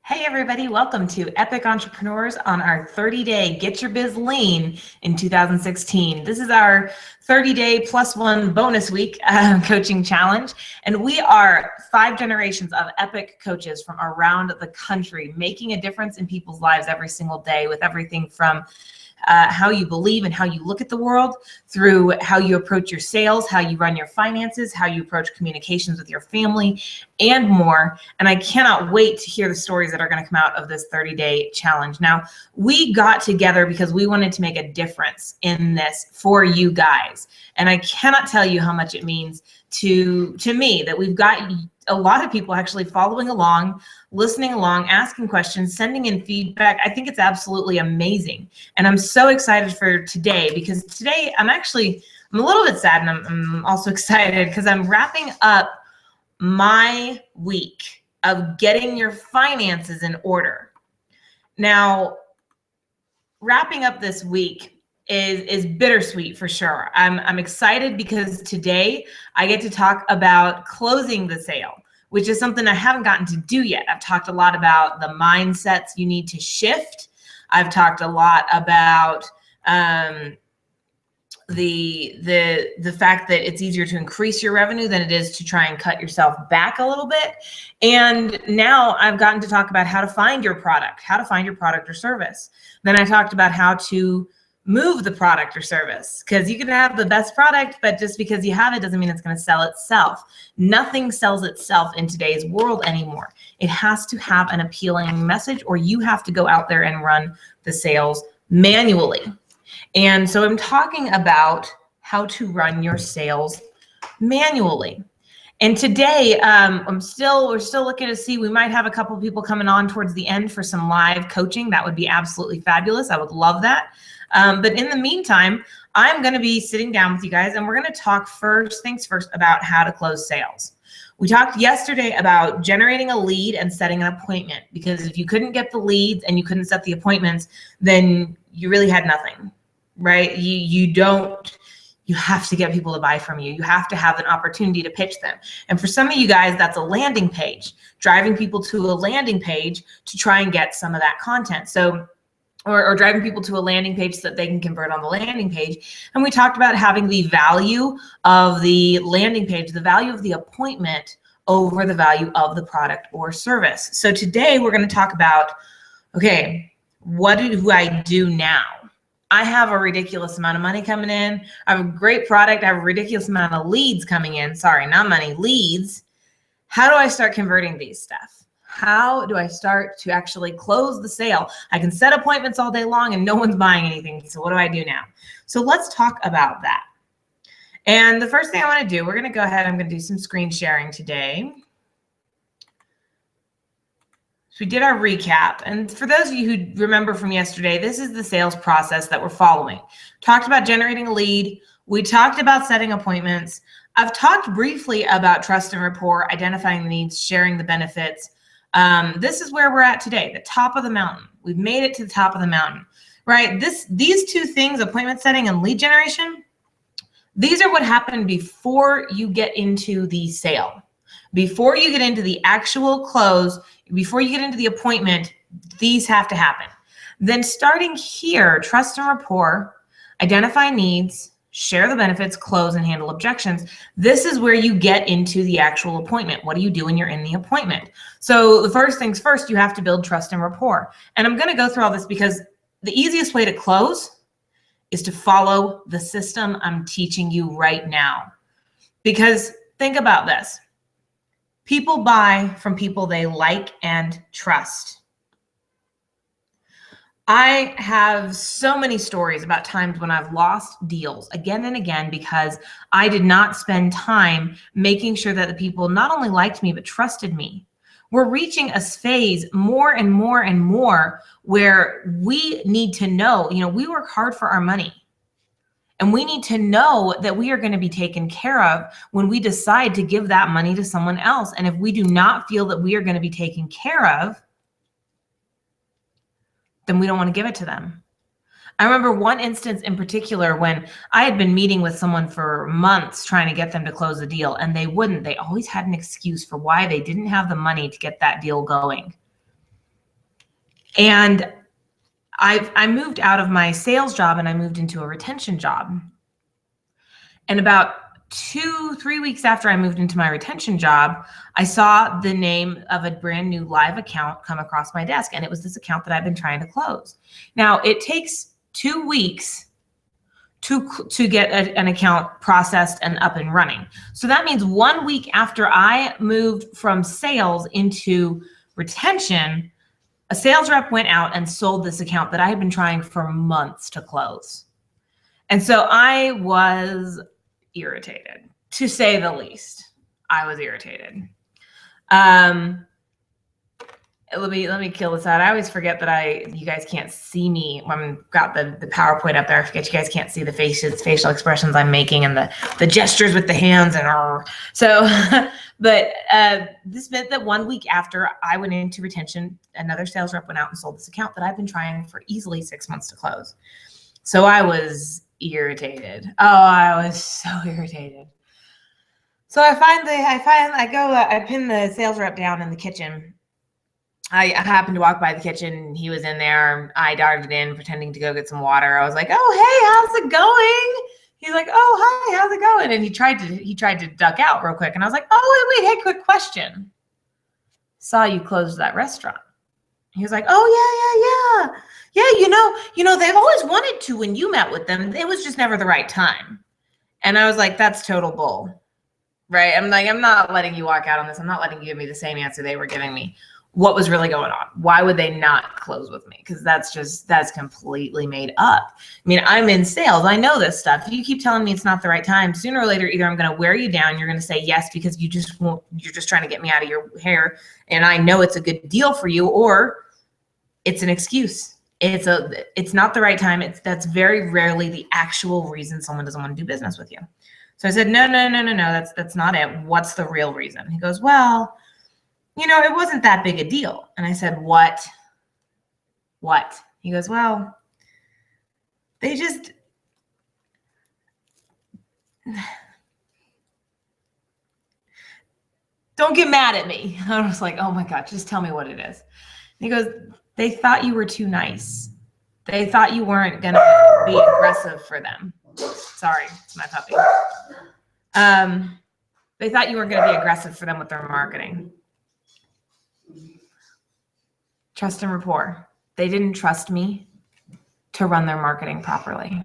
Hey everybody, welcome to Epic Entrepreneurs on our 30-day Get Your Biz Lean in 2016. This is our 30-day +1 bonus week coaching challenge, and we are 5 generations of epic coaches from around the country making a difference in people's lives every single day with everything from how you believe and how you look at the world, through how you approach your sales, how you run your finances, how you approach communications with your family, and more. And I cannot wait to hear the stories that are going to come out of this 30-day challenge. Now, we got together because we wanted to make a difference in this for you guys. And I cannot tell you how much it means to me that we've got a lot of people actually following along, listening along, asking questions, sending in feedback. I think it's absolutely amazing. And I'm so excited for today because today I'm a little bit sad, and I'm also excited because I'm wrapping up my week of getting your finances in order. Now, wrapping up this week is bittersweet for sure. I'm excited because today I get to talk about closing the sale, which is something I haven't gotten to do yet. I've talked a lot about the mindsets you need to shift. I've talked a lot about the fact that it's easier to increase your revenue than it is to try and cut yourself back a little bit. And now I've gotten to talk about how to find your product or service. Then I talked about how to move the product or service, because you can have the best product, but just because you have it doesn't mean it's going to sell itself. Nothing sells itself in today's world anymore. It has to have an appealing message, or you have to go out there and run the sales manually. And so I'm talking about how to run your sales manually. And today, we're still looking to see, we might have a couple people coming on towards the end for some live coaching. That would be absolutely fabulous. I would love that. But in the meantime, I'm going to be sitting down with you guys, and we're going to talk first things first about how to close sales. We talked yesterday about generating a lead and setting an appointment, because if you couldn't get the leads and you couldn't set the appointments, then you really had nothing, right? You have to get people to buy from you. You have to have an opportunity to pitch them. And for some of you guys, that's a landing page, driving people to a landing page to try and get some of that content. So or driving people to a landing page so that they can convert on the landing page. And we talked about having the value of the landing page, the value of the appointment over the value of the product or service. So today we're going to talk about, okay, what do I do now? I have a ridiculous amount of money coming in. I have a great product. I have a ridiculous amount of leads coming in. Sorry, not money, leads. How do I start converting these stuff? How do I start to actually close the sale? I can set appointments all day long and no one's buying anything. So what do I do now? So let's talk about that. And the first thing I want to do, we're going to go ahead. I'm going to do some screen sharing today. So we did our recap. And for those of you who remember from yesterday, this is the sales process that we're following. Talked about generating a lead. We talked about setting appointments. I've talked briefly about trust and rapport, identifying the needs, sharing the benefits. This is where we're at today, the top of the mountain. We've made it to the top of the mountain, right? These two things, appointment setting and lead generation, these are what happen before you get into the sale. Before you get into the actual close, before you get into the appointment, these have to happen. Then starting here, trust and rapport, identify needs, share the benefits, close, and handle objections. This is where you get into the actual appointment. What do you do when you're in the appointment? So the first things first, you have to build trust and rapport. And I'm going to go through all this because the easiest way to close is to follow the system I'm teaching you right now. Because think about this. People buy from people they like and trust. I have so many stories about times when I've lost deals again and again because I did not spend time making sure that the people not only liked me, but trusted me. We're reaching a phase more and more and more where we need to know, we work hard for our money. And we need to know that we are going to be taken care of when we decide to give that money to someone else. And if we do not feel that we are going to be taken care of, then we don't want to give it to them. I remember one instance in particular when I had been meeting with someone for months trying to get them to close a deal, and they wouldn't. They always had an excuse for why they didn't have the money to get that deal going. And I moved out of my sales job and I moved into a retention job. And about 2-3 weeks after I moved into my retention job, I saw the name of a brand new live account come across my desk. And it was this account that I've been trying to close. Now, it takes 2 weeks to get an account processed and up and running. So that means 1 week after I moved from sales into retention, a sales rep went out and sold this account that I had been trying for months to close. And so I was irritated, to say the least. I was irritated. Let me kill this out. I always forget that you guys can't see me when I've got the PowerPoint up there. I forget you guys can't see the facial expressions I'm making and the gestures with the hands and so. But this meant that 1 week after I went into retention, another sales rep went out and sold this account that I've been trying for easily 6 months to close. So I was irritated. Oh, I was so irritated. So I pin the sales rep down in the kitchen. I happened to walk by the kitchen and he was in there. I darted in pretending to go get some water. I was like, "Oh, hey, how's it going?" He's like, "Oh, hi, how's it going?" And he tried to duck out real quick. And I was like, "Oh, wait, hey, quick question. Saw you closed that restaurant." He was like, "Oh, yeah. Yeah, they've always wanted to when you met with them. It was just never the right time." And I was like, "That's total bull." Right? I'm like, I'm not letting you walk out on this. I'm not letting you give me the same answer they were giving me. What was really going on? Why would they not close with me? Because that's completely made up. I mean, I'm in sales. I know this stuff. If you keep telling me it's not the right time, sooner or later, either I'm going to wear you down. You're going to say yes because you're just trying to get me out of your hair. And I know it's a good deal for you, or it's an excuse. It's not the right time. That's very rarely the actual reason someone doesn't want to do business with you. So I said, no, that's not it. What's the real reason? He goes, "Well, it wasn't that big a deal." And I said, What? He goes, "Well, they just, don't get mad at me." I was like, "Oh my God, just tell me what it is." And he goes, "They thought you were too nice. They thought you weren't going to be aggressive for them." Sorry, it's my puppy. They thought you weren't going to be aggressive for them with their marketing. Trust and rapport. They didn't trust me to run their marketing properly.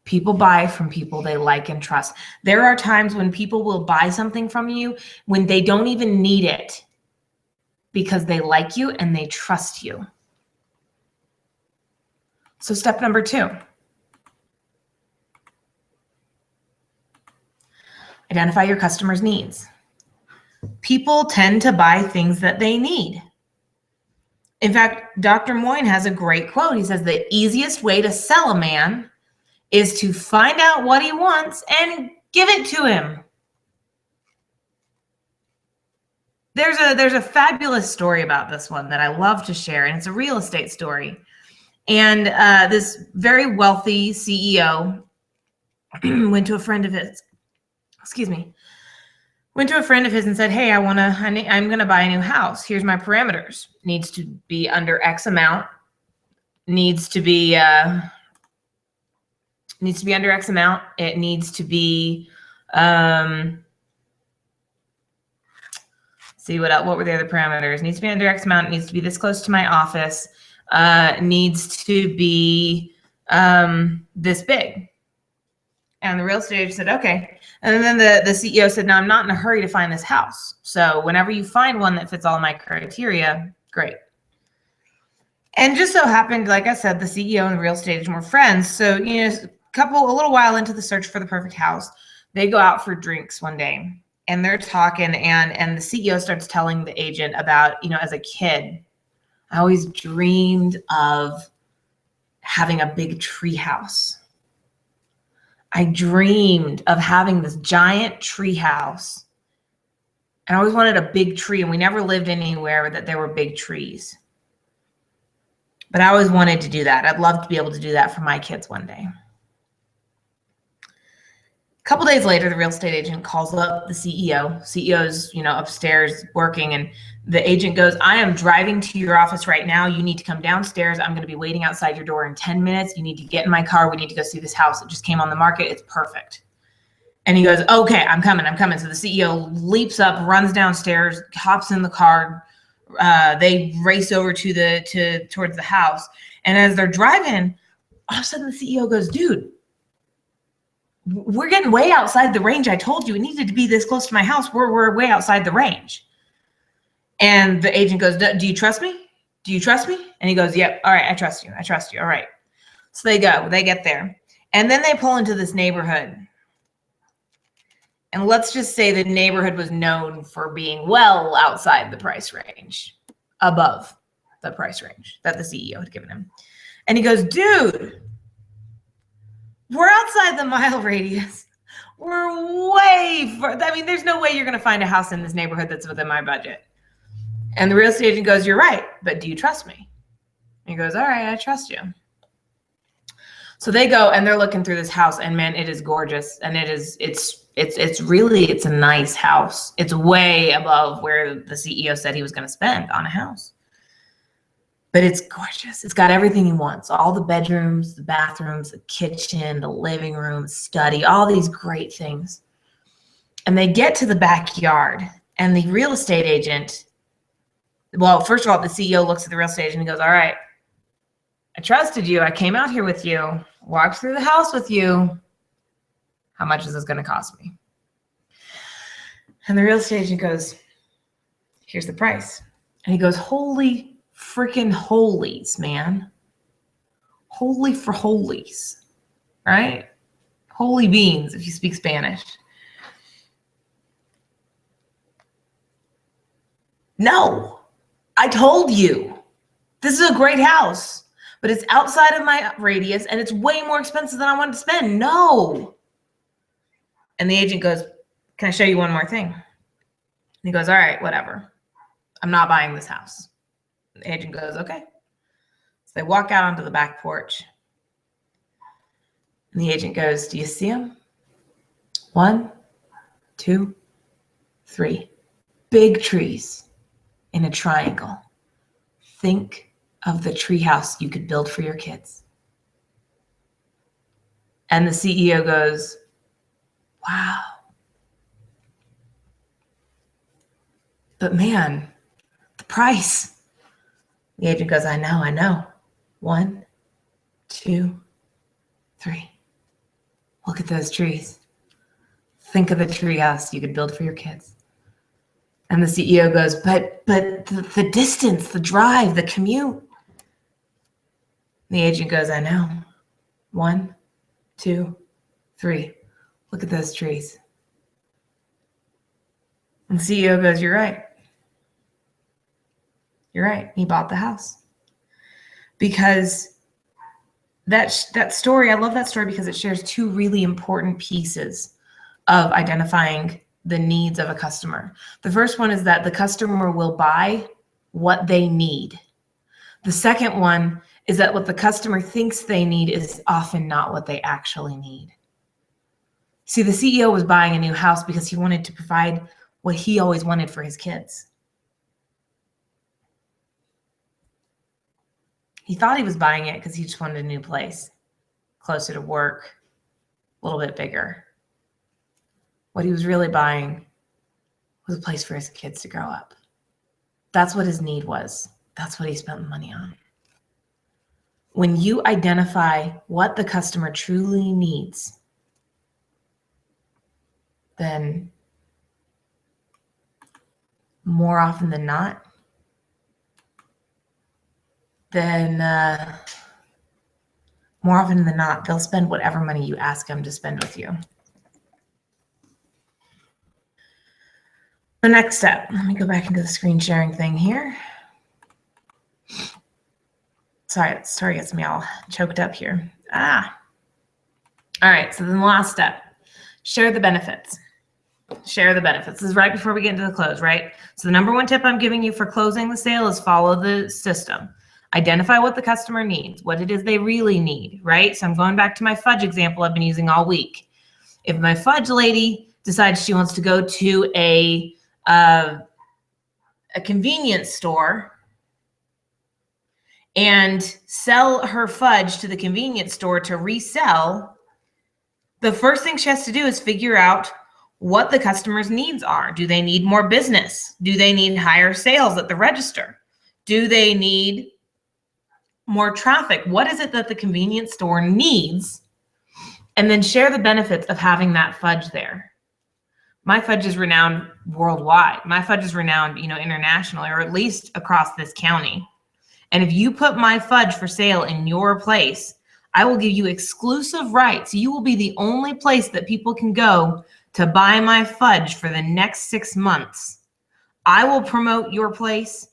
People buy from people they like and trust. There are times when people will buy something from you when they don't even need it because they like you and they trust you. So step number 2. Identify your customer's needs. People tend to buy things that they need. In fact, Dr. Moyne has a great quote. He says, "The easiest way to sell a man is to find out what he wants and give it to him." There's a fabulous story about this one that I love to share, and it's a real estate story. And this very wealthy CEO went to a friend of his. Went to a friend of his and said, "Hey, I'm going to buy a new house. Here's my parameters. Needs to be under X amount. Needs to be under X amount. It needs to be, see what else, what were the other parameters? Needs to be under X amount. It needs to be this close to my office. Needs to be this big." And the real estate agent said, "Okay." And then the CEO said, "No, I'm not in a hurry to find this house. So whenever you find one that fits all my criteria, great." And just so happened, like I said, the CEO and the real estate agent were friends. So, a little while into the search for the perfect house, they go out for drinks one day and they're talking, and the CEO starts telling the agent about, as a kid, I always dreamed of having a big tree house. I dreamed of having this giant tree house. And I always wanted a big tree, and we never lived anywhere that there were big trees. But I always wanted to do that. I'd love to be able to do that for my kids one day. A couple days later, the real estate agent calls up the CEO. CEO's, upstairs working, and the agent goes, I am driving to your office right now. You need to come downstairs. I'm going to be waiting outside your door in 10 minutes. You need to get in my car. We need to go see this house. It just came on the market. It's perfect. And he goes, okay, I'm coming. So the CEO leaps up, runs downstairs, hops in the car. They race over towards the house. And as they're driving, all of a sudden the CEO goes, dude, we're getting way outside the range. I told you it needed to be this close to my house. We're way outside the range. And the agent goes, do you trust me? Do you trust me? And he goes, yep. All right. I trust you. All right. So they get there, and then they pull into this neighborhood. And let's just say the neighborhood was known for being well outside the price range, above the price range that the CEO had given him. And he goes, dude, we're outside the mile radius. We're way far. I mean, there's no way you're going to find a house in this neighborhood that's within my budget. And the real estate agent goes, you're right, but do you trust me? And he goes, all right, I trust you. So they go and they're looking through this house, and man, it is gorgeous. And it's a nice house. It's way above where the CEO said he was going to spend on a house. But it's gorgeous. It's got everything he wants. All the bedrooms, the bathrooms, the kitchen, the living room, study, all these great things. And they get to the backyard, and the real estate agent, well, first of all, the CEO looks at the real estate agent and goes, all right, I trusted you. I came out here with you, walked through the house with you. How much is this going to cost me? And the real estate agent goes, here's the price. And he goes, holy freaking holies, man. Holy for holies, right? Holy beans, if you speak Spanish. No, I told you. This is a great house, but it's outside of my radius, and it's way more expensive than I wanted to spend. No. And the agent goes, can I show you one more thing? And he goes, all right, whatever. I'm not buying this house. The agent goes, okay. So they walk out onto the back porch. And the agent goes, do you see him? 1, 2, 3. Big trees in a triangle. Think of the tree house you could build for your kids. And the CEO goes, wow. But man, the price. The agent goes, I know. 1, 2, 3. Look at those trees. Think of the treehouse you could build for your kids. And the CEO goes, but the distance, the drive, the commute. And the agent goes, I know. 1, 2, 3. Look at those trees. And the CEO goes, you're right. You're right. He bought the house. Because that story, I love that story because it shares 2 really important pieces of identifying the needs of a customer. The first one is that the customer will buy what they need. The second one is that what the customer thinks they need is often not what they actually need. See, the CEO was buying a new house because he wanted to provide what he always wanted for his kids. He thought he was buying it because he just wanted a new place, closer to work, a little bit bigger. What he was really buying was a place for his kids to grow up. That's what his need was. That's what he spent the money on. When you identify what the customer truly needs, then more often than not, they'll spend whatever money you ask them to spend with you. The next step, let me go back into the screen sharing thing here. Sorry, story gets me all choked up here. All right, so then the last step, share the benefits. Share the benefits. This is right before we get into the close, right? So the number 1 tip I'm giving you for closing the sale is follow the system. Identify what the customer needs, what it is they really need, right? So I'm going back to my fudge example I've been using all week. If my fudge lady decides she wants to go to a convenience store and sell her fudge to the convenience store to resell, the first thing she has to do is figure out what the customer's needs are. Do they need more business? Do they need higher sales at the register? Do they need more traffic? What is it that the convenience store needs? And then share the benefits of having that fudge there. My fudge is renowned worldwide. My fudge is renowned, internationally, or at least across this county. And if you put my fudge for sale in your place, I will give you exclusive rights. You will be the only place that people can go to buy my fudge for the next 6 months. I will promote your place.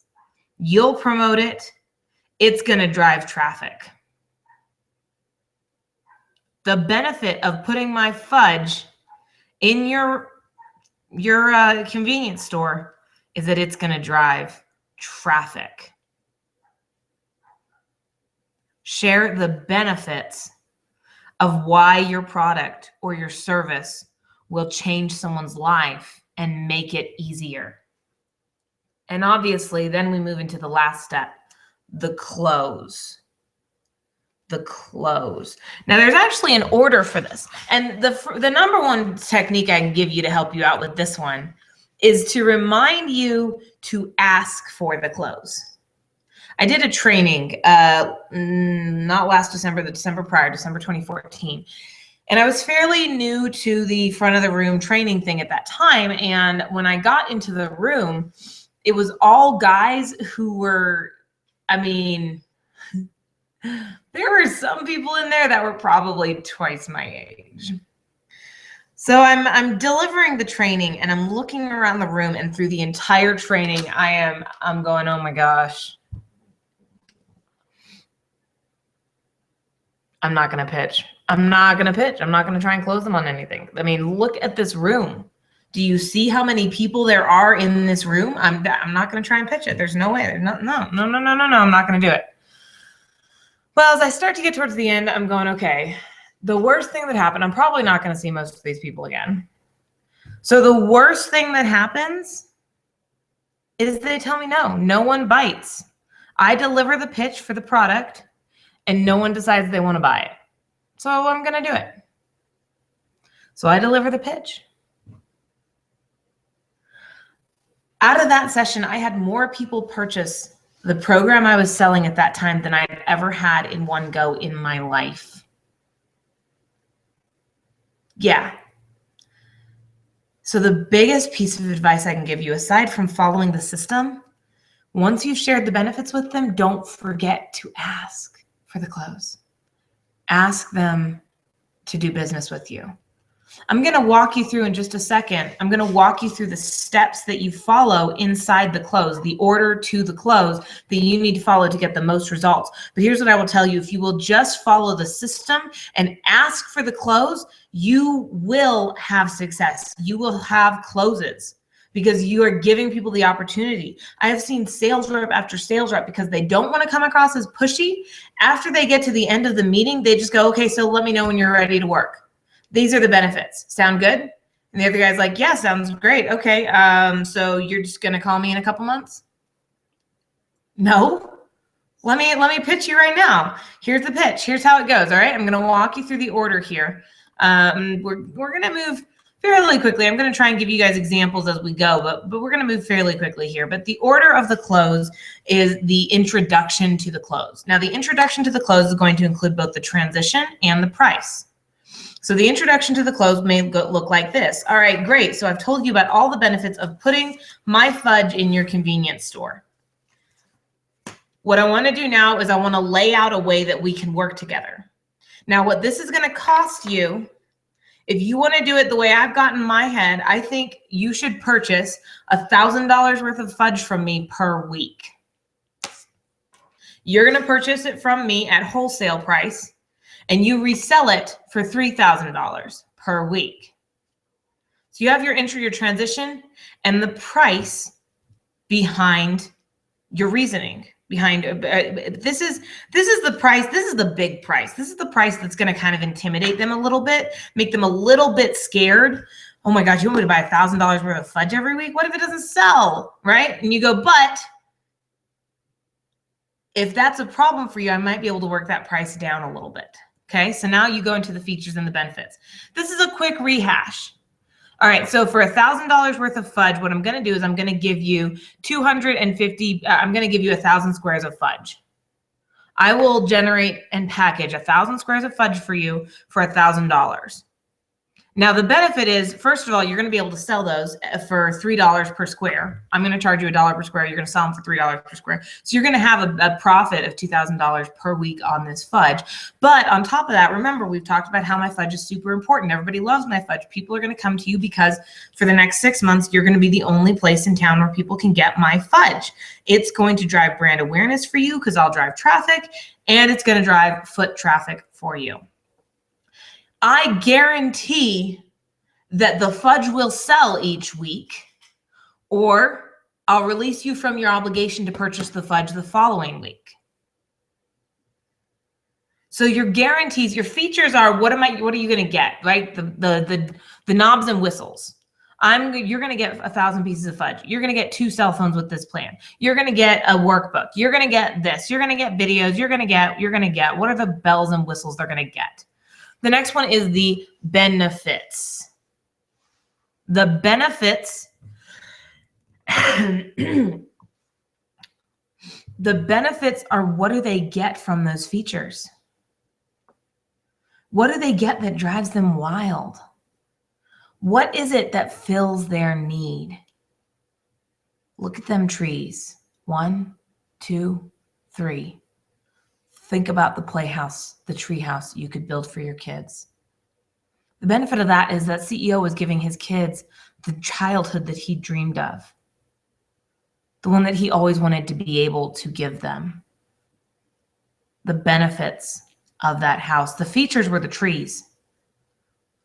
You'll promote it. It's going to drive traffic. The benefit of putting my fudge in your convenience store is that it's going to drive traffic. Share the benefits of why your product or your service will change someone's life and make it easier. And obviously, then we move into the last step, the close. The close. Now, there's actually an order for this. And the number one technique I can give you to help you out with this one is to remind you to ask for the close. I did a training, not last December, the December prior, December 2014. And I was fairly new to the front of the room training thing at that time. And when I got into the room, it was all guys who were, there were some people in there that were probably twice my age. So I'm delivering the training and I'm looking around the room, and through the entire training, I'm going, oh my gosh. I'm not going to pitch. I'm not going to pitch. I'm not going to try and close them on anything. Look at this room. Do you see how many people there are in this room? I'm not going to try and pitch it. There's no way. There's no. I'm not going to do it. Well, as I start to get towards the end, I'm going, okay, the worst thing that happened, I'm probably not going to see most of these people again. So the worst thing that happens is they tell me no. No one bites. I deliver the pitch for the product, and no one decides they want to buy it. So I'm going to do it. So I deliver the pitch. Out of that session, I had more people purchase the program I was selling at that time than I'd ever had in one go in my life. Yeah. So the biggest piece of advice I can give you, aside from following the system, once you've shared the benefits with them, don't forget to ask for the close. Ask them to do business with you. I'm going to walk you through in just a second. I'm going to walk you through the steps that you follow inside the close, the order to the close that you need to follow to get the most results. But here's what I will tell you. If you will just follow the system and ask for the close, you will have success. You will have closes because you are giving people the opportunity. I have seen sales rep after sales rep, because they don't want to come across as pushy. After they get to the end of the meeting, they just go, okay, so let me know when you're ready to work. These are the benefits. Sound good? And the other guy's like, yeah, sounds great. Okay, so you're just going to call me in a couple months? No. Let me pitch you right now. Here's the pitch. Here's how it goes, all right? I'm going to walk you through the order here. We're going to move fairly quickly. I'm going to try and give you guys examples as we go, but we're going to move fairly quickly here. But the order of the close is the introduction to the close. Now, the introduction to the close is going to include both the transition and the price. So the introduction to the close may look like this. All right, great. So I've told you about all the benefits of putting my fudge in your convenience store. What I want to do now is I want to lay out a way that we can work together. Now, what this is going to cost you, if you want to do it the way I've got in my head, I think you should purchase $1,000 worth of fudge from me per week. You're going to purchase it from me at wholesale price, and you resell it for $3,000 per week. So you have your entry, your transition, and the price behind your reasoning. behind. This is the price. This is the big price. This is the price that's going to kind of intimidate them a little bit, make them a little bit scared. Oh my gosh, you want me to buy $1,000 worth of fudge every week? What if it doesn't sell, right? And you go, but if that's a problem for you, I might be able to work that price down a little bit. Okay, so now you go into the features and the benefits. This is a quick rehash. All right, so for $1,000 worth of fudge, what I'm going to do is I'm going to give you 250, I'm going to give you 1,000 squares of fudge. I will generate and package 1,000 squares of fudge for you for $1,000. Now, the benefit is, first of all, you're going to be able to sell those for $3 per square. I'm going to charge you $1 per square. You're going to sell them for $3 per square. So you're going to have a profit of $2,000 per week on this fudge. But on top of that, remember, we've talked about how my fudge is super important. Everybody loves my fudge. People are going to come to you because for the next 6 months, you're going to be the only place in town where people can get my fudge. It's going to drive brand awareness for you because I'll drive traffic, and it's going to drive foot traffic for you. I guarantee that the fudge will sell each week, or I'll release you from your obligation to purchase the fudge the following week. So your guarantees, your features are what are you going to get, right? The knobs and whistles. You're going to get 1,000 pieces of fudge. You're going to get 2 cell phones with this plan. You're going to get a workbook. You're going to get this. You're going to get videos. You're going to get. What are the bells and whistles they're going to get? The next one is the benefits. The benefits, the benefits are what do they get from those features? What do they get that drives them wild? What is it that fills their need? Look at them trees. 1, 2, 3. Think about the playhouse, the tree house you could build for your kids. The benefit of that is that CEO is giving his kids the childhood that he dreamed of, the one that he always wanted to be able to give them. The benefits of that house. The features were the trees.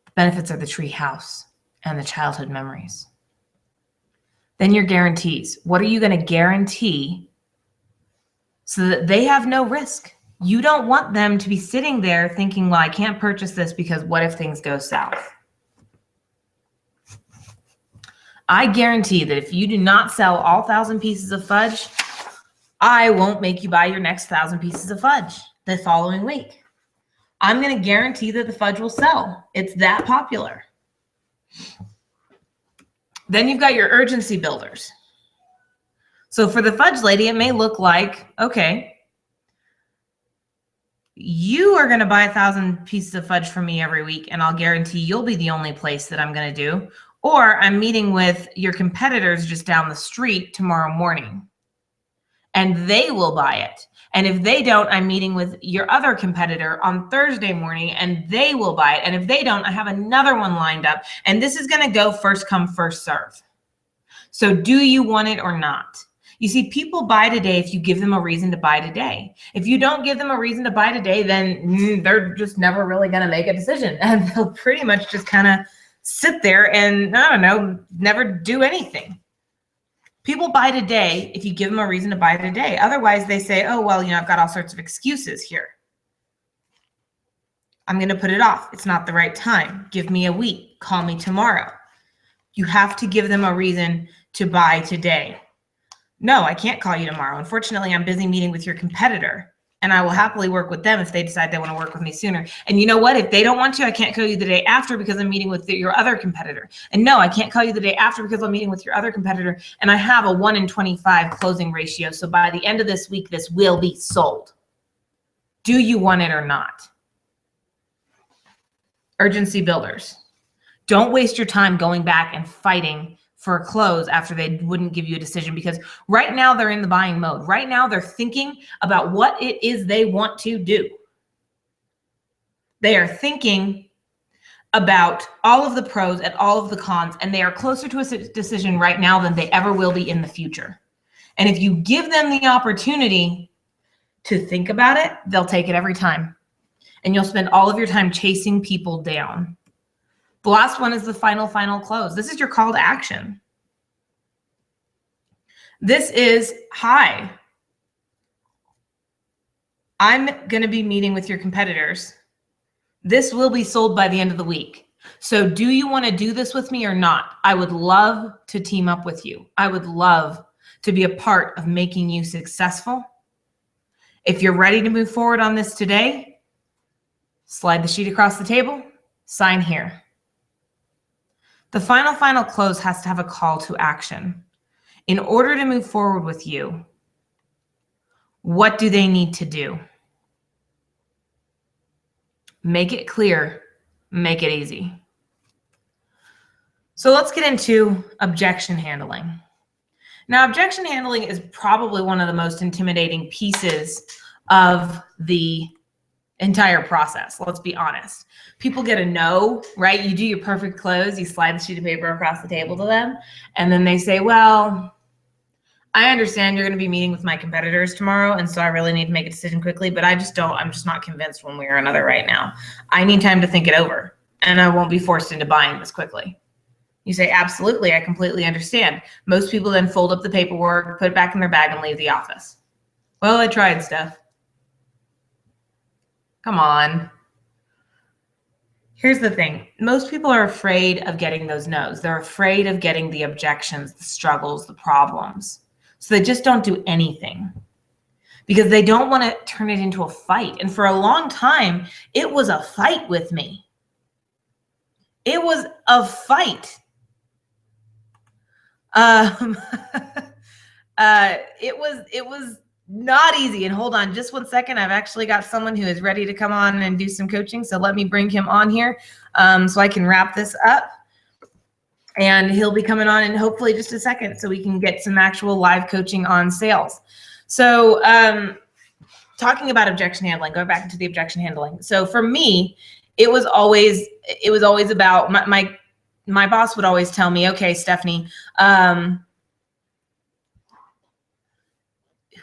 The benefits are the tree house and the childhood memories. Then your guarantees. What are you going to guarantee so that they have no risk? You don't want them to be sitting there thinking, well, I can't purchase this because what if things go south? I guarantee that if you do not sell all 1,000 pieces of fudge, I won't make you buy your next 1,000 pieces of fudge the following week. I'm going to guarantee that the fudge will sell. It's that popular. Then you've got your urgency builders. So for the fudge lady, it may look like, okay, you are going to buy 1,000 pieces of fudge from me every week, and I'll guarantee you'll be the only place that I'm going to do. Or I'm meeting with your competitors just down the street tomorrow morning, and they will buy it. And if they don't, I'm meeting with your other competitor on Thursday morning, and they will buy it. And if they don't, I have another one lined up. And this is going to go first come, first serve. So do you want it or not? You see, people buy today if you give them a reason to buy today. If you don't give them a reason to buy today, then they're just never really going to make a decision. And they'll pretty much just kind of sit there and, I don't know, never do anything. People buy today if you give them a reason to buy today. Otherwise, they say, oh, well, I've got all sorts of excuses here. I'm going to put it off. It's not the right time. Give me a week. Call me tomorrow. You have to give them a reason to buy today. No, I can't call you tomorrow. Unfortunately, I'm busy meeting with your competitor, and I will happily work with them if they decide they want to work with me sooner. And you know what? If they don't want to, I can't call you the day after because I'm meeting with your other competitor. And no, I can't call you the day after because I'm meeting with your other competitor, and I have a 1 in 25 closing ratio. So by the end of this week, this will be sold. Do you want it or not? Urgency builders. Don't waste your time going back and fighting for a close after they wouldn't give you a decision, because right now they're in the buying mode. Right now they're thinking about what it is they want to do. They are thinking about all of the pros and all of the cons, and they are closer to a decision right now than they ever will be in the future. And if you give them the opportunity to think about it, they'll take it every time. And you'll spend all of your time chasing people down. The last one is the final close. This is your call to action. This is, hi, I'm going to be meeting with your competitors. This will be sold by the end of the week. So do you want to do this with me or not? I would love to team up with you. I would love to be a part of making you successful. If you're ready to move forward on this today, slide the sheet across the table, sign here. The final close has to have a call to action. In order to move forward with you, what do they need to do? Make it clear, make it easy. So let's get into objection handling. Now, objection handling is probably one of the most intimidating pieces of the entire process. Let's be honest. People get a no, right? You do your perfect close, you slide the sheet of paper across the table to them, and then they say, well, I understand you're going to be meeting with my competitors tomorrow, and so I really need to make a decision quickly, but I'm just not convinced one way or another right now. I need time to think it over, and I won't be forced into buying this quickly. You say, absolutely, I completely understand. Most people then fold up the paperwork, put it back in their bag, and leave the office. Well, I tried, Steph. Come on. Here's the thing. Most people are afraid of getting those no's. They're afraid of getting the objections, the struggles, the problems. So they just don't do anything because they don't want to turn it into a fight. And for a long time, it was a fight with me. It was a fight. It was not easy. And hold on just one second. I've actually got someone who is ready to come on and do some coaching. So let me bring him on here so I can wrap this up. And he'll be coming on in hopefully just a second so we can get some actual live coaching on sales. So talking about objection handling, going back into the objection handling. So for me, it was always about my boss would always tell me, okay, Stephanie,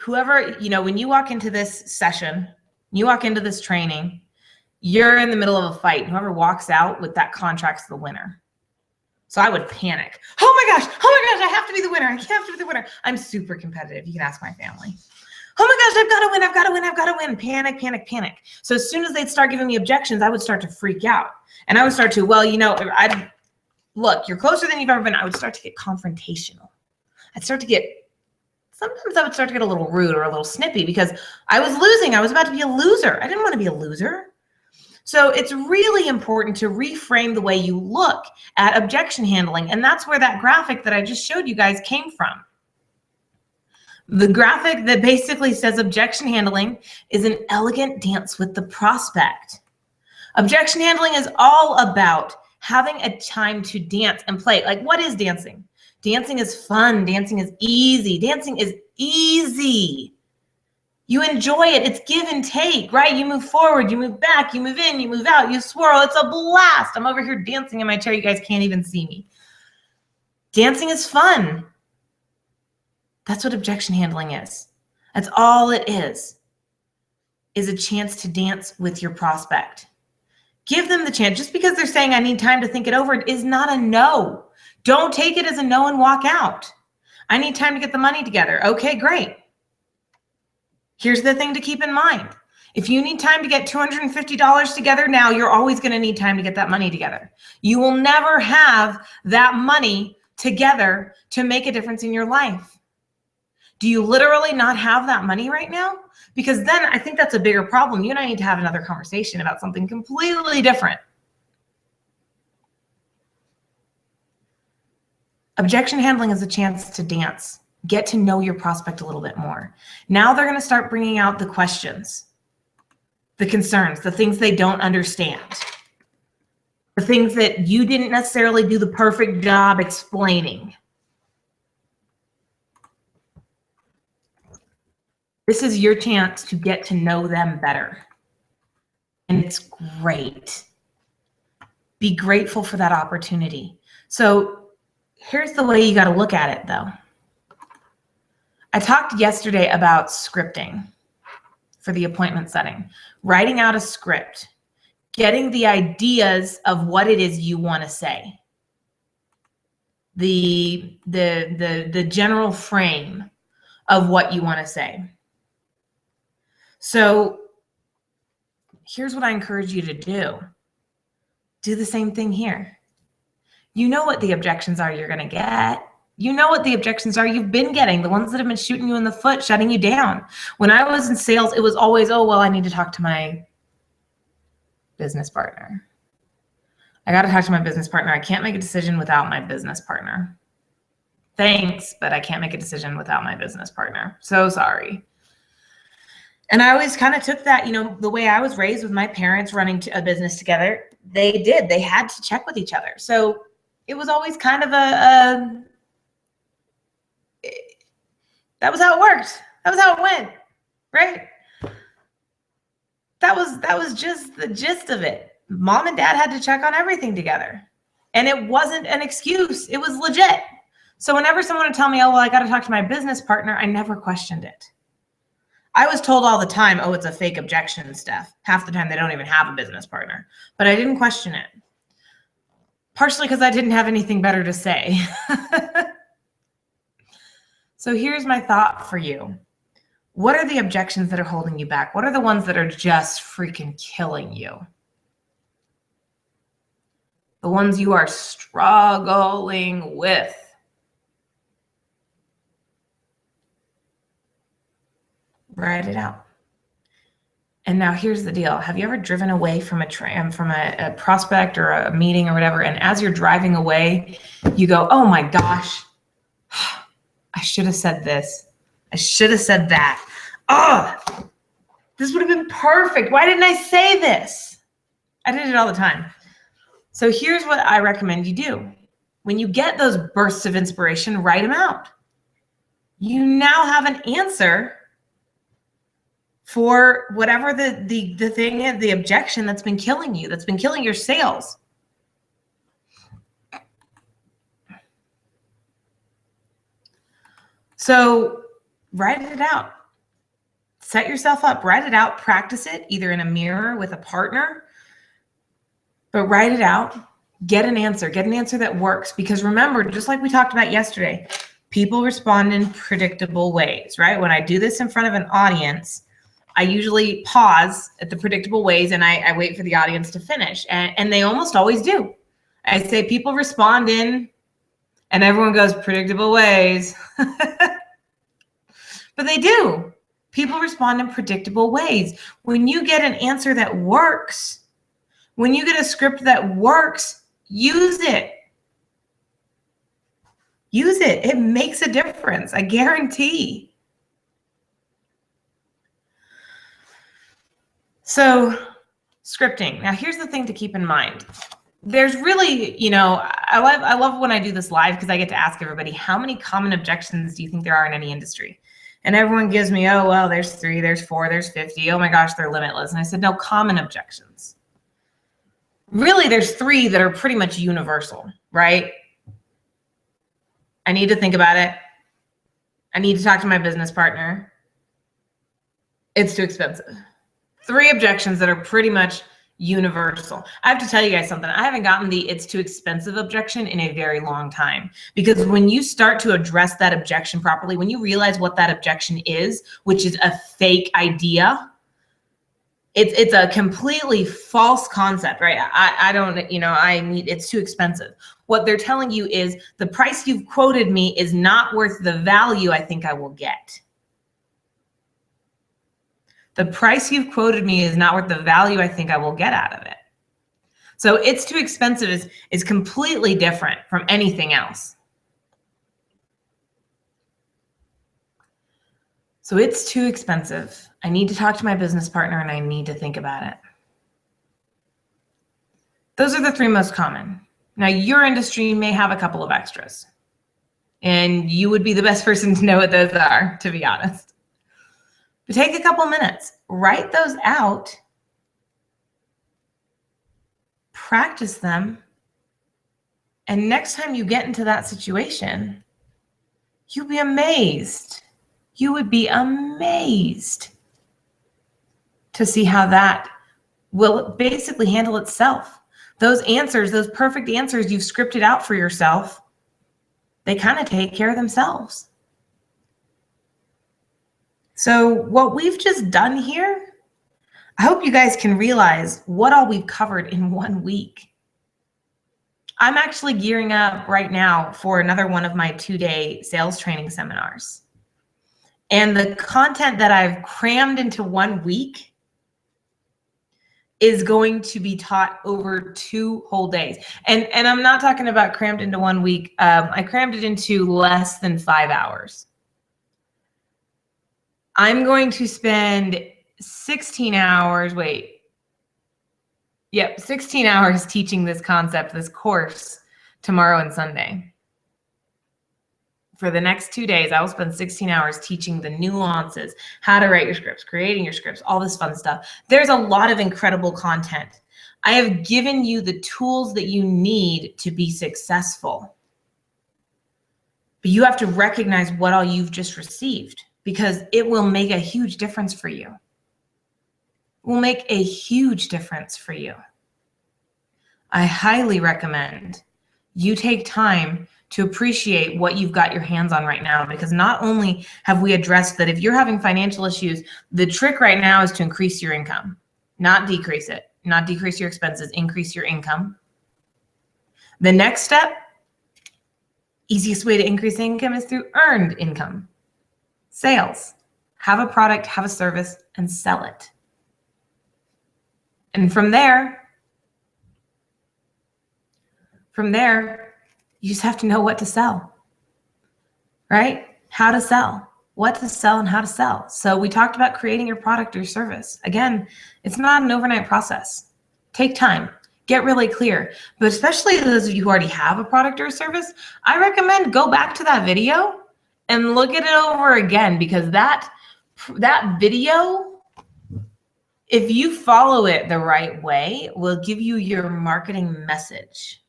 whoever, when you walk into this session, you walk into this training, you're in the middle of a fight. Whoever walks out with that contract's the winner. So I would panic. Oh my gosh, I have to be the winner. I have to be the winner. I'm super competitive. You can ask my family. Oh my gosh, I've got to win. Panic. So as soon as they'd start giving me objections, I would start to freak out. And I would start to, look, you're closer than you've ever been. I would start to get confrontational. Sometimes I would start to get a little rude or a little snippy because I was losing. I was about to be a loser. I didn't want to be a loser. So it's really important to reframe the way you look at objection handling. And that's where that graphic that I just showed you guys came from. The graphic that basically says objection handling is an elegant dance with the prospect. Objection handling is all about having a time to dance and play. Like, what is dancing? Dancing is fun. Dancing is easy. Dancing is easy. You enjoy it. It's give and take, right? You move forward, you move back, you move in, you move out, you swirl. It's a blast. I'm over here dancing in my chair. You guys can't even see me. Dancing is fun. That's what objection handling is. That's all it is a chance to dance with your prospect. Give them the chance. Just because they're saying, I need time to think it over, is not a no. Don't take it as a no and walk out. I need time to get the money together. Okay, great. Here's the thing to keep in mind. If you need time to get $250 together now, you're always going to need time to get that money together. You will never have that money together to make a difference in your life. Do you literally not have that money right now? Because then I think that's a bigger problem. You and I need to have another conversation about something completely different. Objection handling is a chance to dance. Get to know your prospect a little bit more. Now they're going to start bringing out the questions, the concerns, the things they don't understand, the things that you didn't necessarily do the perfect job explaining. This is your chance to get to know them better. And it's great. Be grateful for that opportunity. So here's the way you got to look at it, though. I talked yesterday about scripting for the appointment setting, writing out a script, getting the ideas of what it is you want to say, the general frame of what you want to say. So here's what I encourage you to do. Do the same thing here. You know what the objections are you're going to get. You know what the objections are you've been getting, the ones that have been shooting you in the foot, shutting you down. When I was in sales, it was always, oh, well, I need to talk to my business partner. I got to talk to my business partner. I can't make a decision without my business partner. Thanks, but I can't make a decision without my business partner. So sorry. And I always kind of took that, you know, the way I was raised with my parents running a business together, they had to check with each other. So it was always kind of that was how it worked. That was how it went, right? That was just the gist of it. Mom and dad had to check on everything together. And it wasn't an excuse. It was legit. So whenever someone would tell me, oh, well, I got to talk to my business partner, I never questioned it. I was told all the time, oh, it's a fake objection stuff. Half the time they don't even have a business partner. But I didn't question it. Partially because I didn't have anything better to say. So here's my thought for you. What are the objections that are holding you back? What are the ones that are just freaking killing you? The ones you are struggling with. Write it out. And now here's the deal. Have you ever driven away from a prospect or a meeting or whatever, and as you're driving away, you go, oh my gosh, I should have said this. I should have said that. Oh, this would have been perfect. Why didn't I say this? I did it all the time. So here's what I recommend you do. When you get those bursts of inspiration, write them out. You now have an answer for whatever the thing is, the objection that's been killing you, that's been killing your sales. So write it out. Set yourself up, write it out, practice it either in a mirror with a partner, but write it out, get an answer that works. Because remember, just like we talked about yesterday, people respond in predictable ways, right? When I do this in front of an audience, I usually pause at the predictable ways and I wait for the audience to finish. And they almost always do. I say people respond in, and everyone goes, predictable ways. But they do. People respond in predictable ways. When you get an answer that works, when you get a script that works, use it. Use it. It makes a difference, I guarantee. So, scripting. Now, here's the thing to keep in mind. There's really, you know, I love when I do this live because I get to ask everybody, how many common objections do you think there are in any industry? And everyone gives me, oh, well, there's 3, there's 4, there's 50. Oh my gosh, they're limitless. And I said, no, common objections. Really, there's 3 that are pretty much universal, right? I need to think about it. I need to talk to my business partner. It's too expensive. 3 objections that are pretty much universal. I have to tell you guys something. I haven't gotten the it's too expensive objection in a very long time, because when you start to address that objection properly, when you realize what that objection is, which is a fake idea, it's a completely false concept, right? I don't, you know, it's too expensive. What they're telling you is the price you've quoted me is not worth the value I think I will get. The price you've quoted me is not worth the value I think I will get out of it. So it's too expensive is completely different from anything else. So it's too expensive. I need to talk to my business partner and I need to think about it. Those are the 3 most common. Now, your industry may have a couple of extras, and you would be the best person to know what those are, to be honest. But take a couple minutes, write those out, practice them, and next time you get into that situation, you'll be amazed. You would be amazed to see how that will basically handle itself. Those answers, those perfect answers you've scripted out for yourself, they kind of take care of themselves. So what we've just done here, I hope you guys can realize what all we've covered in 1 week. I'm actually gearing up right now for another one of my 2-day sales training seminars. And the content that I've crammed into 1 week is going to be taught over 2 whole days. And I'm not talking about crammed into 1 week. I crammed it into less than 5 hours. I'm going to spend 16 hours, 16 hours teaching this concept, this course, tomorrow and Sunday. For the next 2 days, I will spend 16 hours teaching the nuances, how to write your scripts, creating your scripts, all this fun stuff. There's a lot of incredible content. I have given you the tools that you need to be successful. But you have to recognize what all you've just received, because it will make a huge difference for you. It will make a huge difference for you. I highly recommend you take time to appreciate what you've got your hands on right now, because not only have we addressed that if you're having financial issues, the trick right now is to increase your income, not decrease it, not decrease your expenses, increase your income. The next step, easiest way to increase income is through earned income. Sales. Have a product, have a service, and sell it. And from there, you just have to know what to sell, right? How to sell, what to sell, and how to sell. So we talked about creating your product or service. Again, it's not an overnight process. Take time, get really clear. But especially those of you who already have a product or a service, I recommend go back to that video and look at it over again, because that video, if you follow it the right way, will give you your marketing message.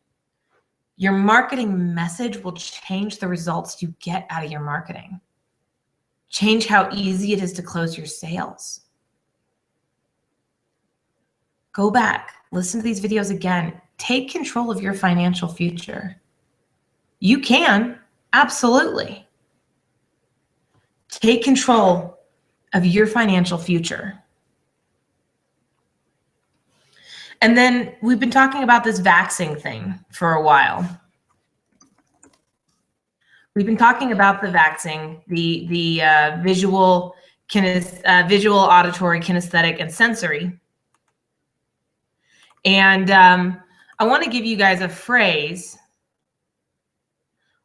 Your marketing message will change the results you get out of your marketing. Change how easy it is to close your sales. Go back, listen to these videos again. Take control of your financial future. You can, absolutely. Take control of your financial future. And then we've been talking about this vaxing thing for a while. We've been talking about the vaxing, the visual, auditory, kinesthetic, and sensory. And I want to give you guys a phrase.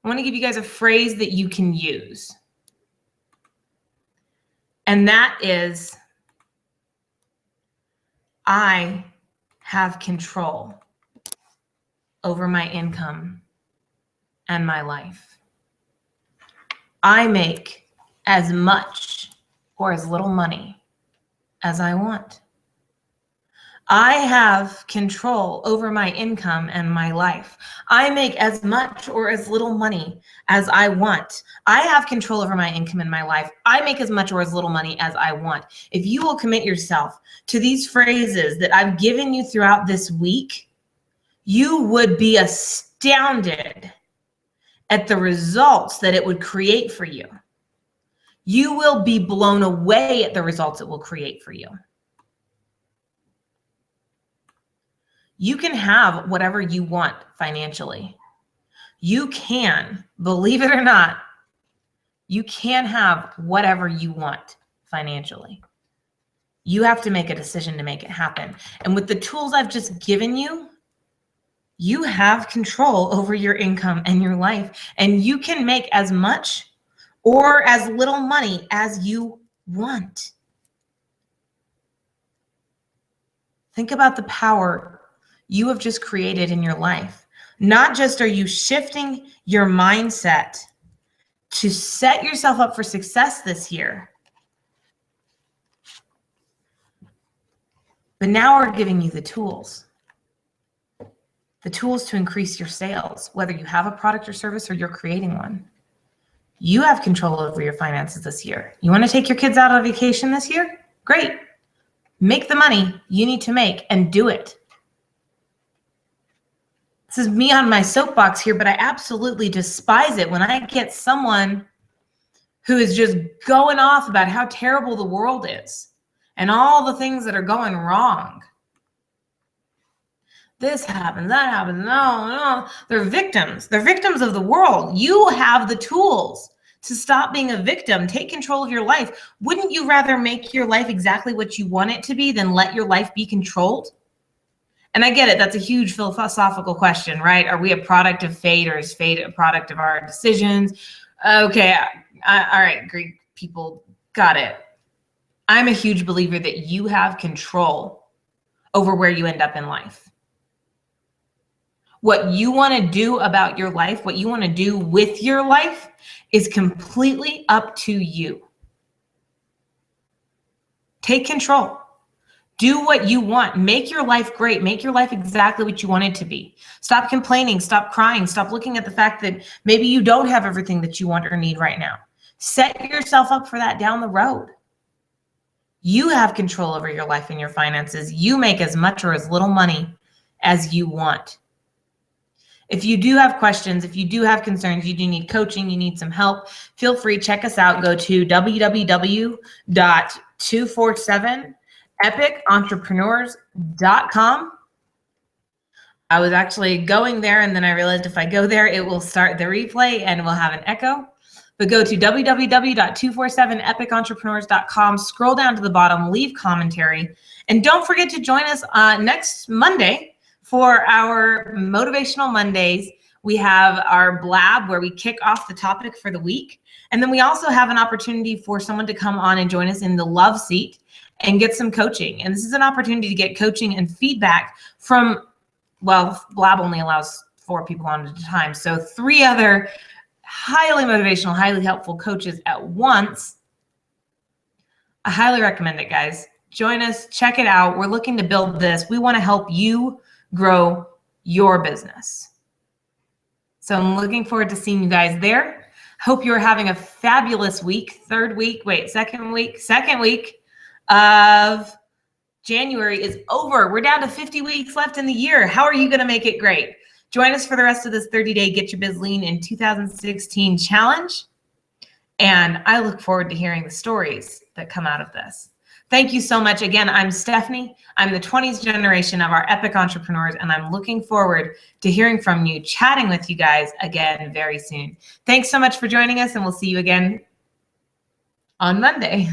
I want to give you guys a phrase that you can use. And that is, I have control over my income and my life. I make as much or as little money as I want. I have control over my income and my life. I make as much or as little money as I want. I have control over my income and my life. I make as much or as little money as I want. If you will commit yourself to these phrases that I've given you throughout this week, you would be astounded at the results that it would create for you. You will be blown away at the results it will create for you. You can have whatever you want financially. You can, believe it or not, you can have whatever you want financially. You have to make a decision to make it happen. And with the tools I've just given you, you have control over your income and your life, and you can make as much or as little money as you want. Think about the power you have just created in your life. Not just are you shifting your mindset to set yourself up for success this year, but now we're giving you the tools to increase your sales, whether you have a product or service or you're creating one. You have control over your finances this year. You want to take your kids out on vacation this year? Great. Make the money you need to make and do it. This is me on my soapbox here, but I absolutely despise it when I get someone who is just going off about how terrible the world is and all the things that are going wrong. This happens, that happens, no. They're victims. They're victims of the world. You have the tools to stop being a victim. Take control of your life. Wouldn't you rather make your life exactly what you want it to be than let your life be controlled? And I get it. That's a huge philosophical question, right? Are we a product of fate, or is fate a product of our decisions? Okay. All right. Greek people, got it. I'm a huge believer that you have control over where you end up in life. What you want to do about your life, what you want to do with your life, is completely up to you. Take control. Do what you want. Make your life great. Make your life exactly what you want it to be. Stop complaining. Stop crying. Stop looking at the fact that maybe you don't have everything that you want or need right now. Set yourself up for that down the road. You have control over your life and your finances. You make as much or as little money as you want. If you do have questions, if you do have concerns, you do need coaching, you need some help, feel free, check us out. Go to www.247epicentrepreneurs.com. I was actually going there, and then I realized if I go there, it will start the replay and we'll have an echo. But go to www.247epicentrepreneurs.com, scroll down to the bottom, leave commentary, and don't forget to join us next Monday for our Motivational Mondays. We have our blab where we kick off the topic for the week. And then we also have an opportunity for someone to come on and join us in the love seat and get some coaching. And this is an opportunity to get coaching and feedback from, well, blab only allows 4 people on at a time. So 3 other highly motivational, highly helpful coaches at once. I highly recommend it, guys. Join us, check it out. We're looking to build this. We want to help you grow your business. So I'm looking forward to seeing you guys there. Hope you're having a fabulous week. Second week of January is over. We're down to 50 weeks left in the year. How are you going to make it great? Join us for the rest of this 30-day Get Your Biz Lean in 2016 challenge. And I look forward to hearing the stories that come out of this. Thank you so much. Again, I'm Stephanie. I'm the 20th generation of our epic entrepreneurs, and I'm looking forward to hearing from you, chatting with you guys again very soon. Thanks so much for joining us, and we'll see you again on Monday.